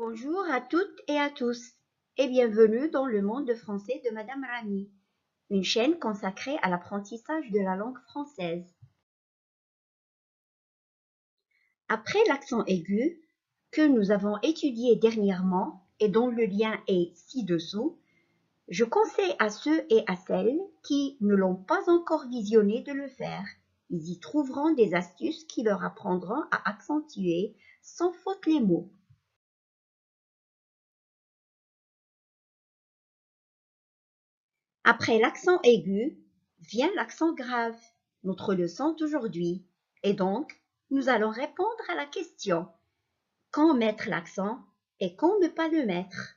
Bonjour à toutes et à tous et bienvenue dans le monde français de Madame Rami, une chaîne consacrée à l'apprentissage de la langue française. Après l'accent aigu, que nous avons étudié dernièrement et dont le lien est ci-dessous, je conseille à ceux et à celles qui ne l'ont pas encore visionné de le faire. Ils y trouveront des astuces qui leur apprendront à accentuer sans faute les mots. Après l'accent aigu, vient l'accent grave, notre leçon d'aujourd'hui. Et donc, nous allons répondre à la question quand mettre l'accent et quand ne pas le mettre.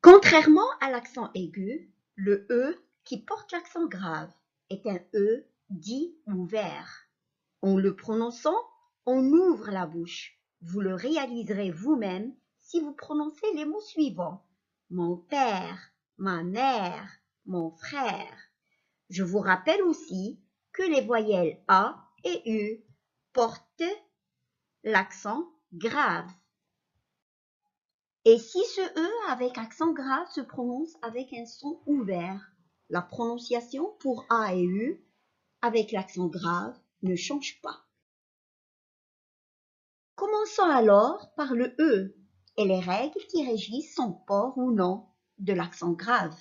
Contrairement à l'accent aigu, le E qui porte l'accent grave est un E dit ouvert. En le prononçant, on ouvre la bouche. Vous le réaliserez vous-même si vous prononcez les mots suivants. Mon père, ma mère, mon frère. Je vous rappelle aussi que les voyelles A et U portent l'accent grave. Et si ce E avec accent grave se prononce avec un son ouvert, la prononciation pour A et U avec l'accent grave ne change pas. Commençons alors par le E et les règles qui régissent son port ou non de l'accent grave.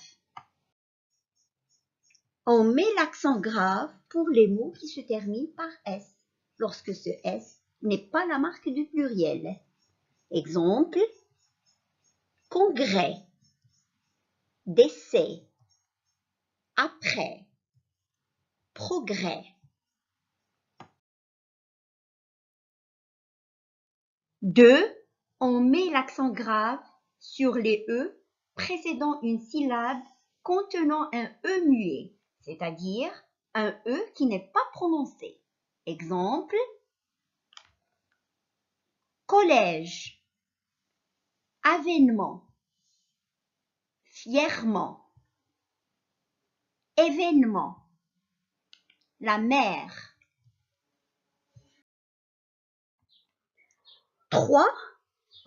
On met l'accent grave pour les mots qui se terminent par S, lorsque ce S n'est pas la marque du pluriel. Exemple, congrès, décès, après, progrès. 2. On met l'accent grave sur les E précédant une syllabe contenant un E muet, c'est-à-dire un E qui n'est pas prononcé. Exemple, collège, avènement, fièrement, événement, la mer. 3.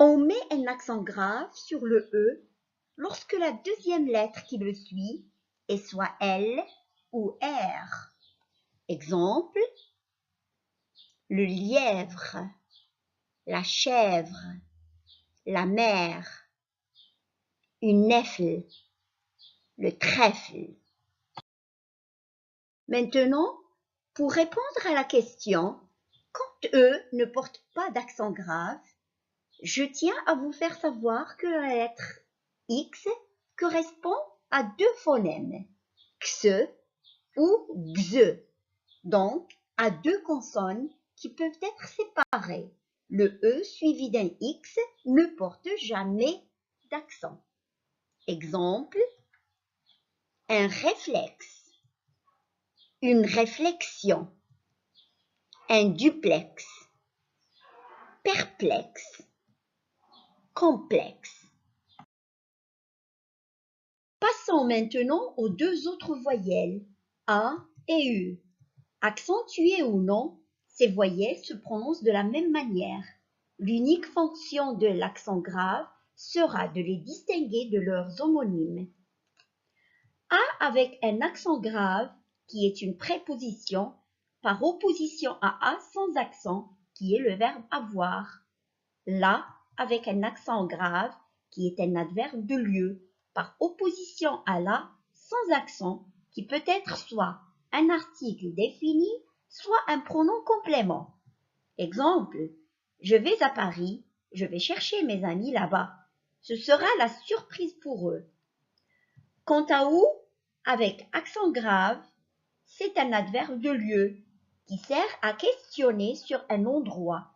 On met un accent grave sur le E lorsque la deuxième lettre qui le suit est soit L ou R. Exemple, le lièvre, la chèvre, la mer, une nèfle, le trèfle. Maintenant, pour répondre à la question, quand E ne porte pas d'accent grave, je tiens à vous faire savoir que la lettre X correspond à deux phonèmes, x ou x, donc à deux consonnes qui peuvent être séparées. Le E suivi d'un X ne porte jamais d'accent. Exemple, un réflexe, une réflexion, un duplex, perplexe, complexe. Passons maintenant aux deux autres voyelles, A et U. Accentuées ou non, ces voyelles se prononcent de la même manière. L'unique fonction de l'accent grave sera de les distinguer de leurs homonymes. A avec un accent grave, qui est une préposition, par opposition à A sans accent, qui est le verbe avoir. La avec un accent grave, qui est un adverbe de lieu, par opposition à la sans accent, qui peut être soit un article défini, soit un pronom complément. Exemple, je vais à Paris, je vais chercher mes amis là-bas. Ce sera la surprise pour eux. Quant à où, avec accent grave, c'est un adverbe de lieu qui sert à questionner sur un endroit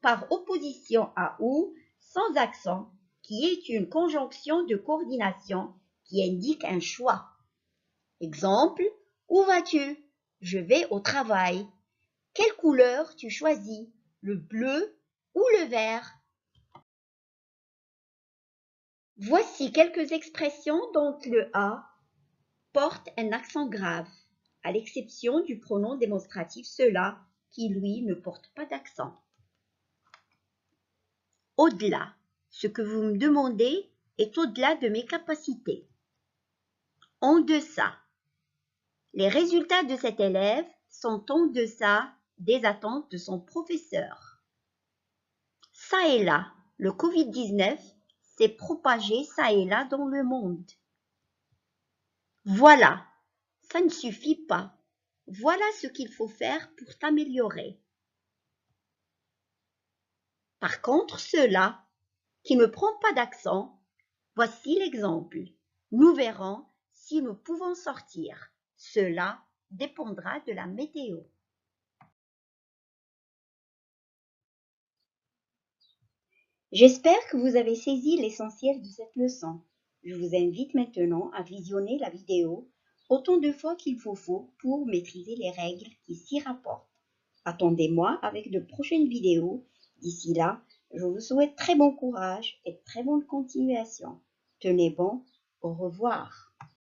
par opposition à où sans accent, qui est une conjonction de coordination qui indique un choix. Exemple, où vas-tu? Je vais au travail. Quelle couleur tu choisis? Le bleu ou le vert? Voici quelques expressions dont le A porte un accent grave, à l'exception du pronom démonstratif cela qui, lui, ne porte pas d'accent. Au-delà. Ce que vous me demandez est au-delà de mes capacités. En deçà. Les résultats de cet élève sont en deçà des attentes de son professeur. Ça et là, le Covid-19 s'est propagé ça et là dans le monde. Voilà, ça ne suffit pas. Voilà ce qu'il faut faire pour t'améliorer. Par contre, ceux-là, qui ne prend pas d'accent, voici l'exemple. Nous verrons si nous pouvons sortir. Cela dépendra de la météo. J'espère que vous avez saisi l'essentiel de cette leçon. Je vous invite maintenant à visionner la vidéo autant de fois qu'il vous faut pour maîtriser les règles qui s'y rapportent. Attendez-moi avec de prochaines vidéos. D'ici là, je vous souhaite très bon courage et très bonne continuation. Tenez bon, au revoir.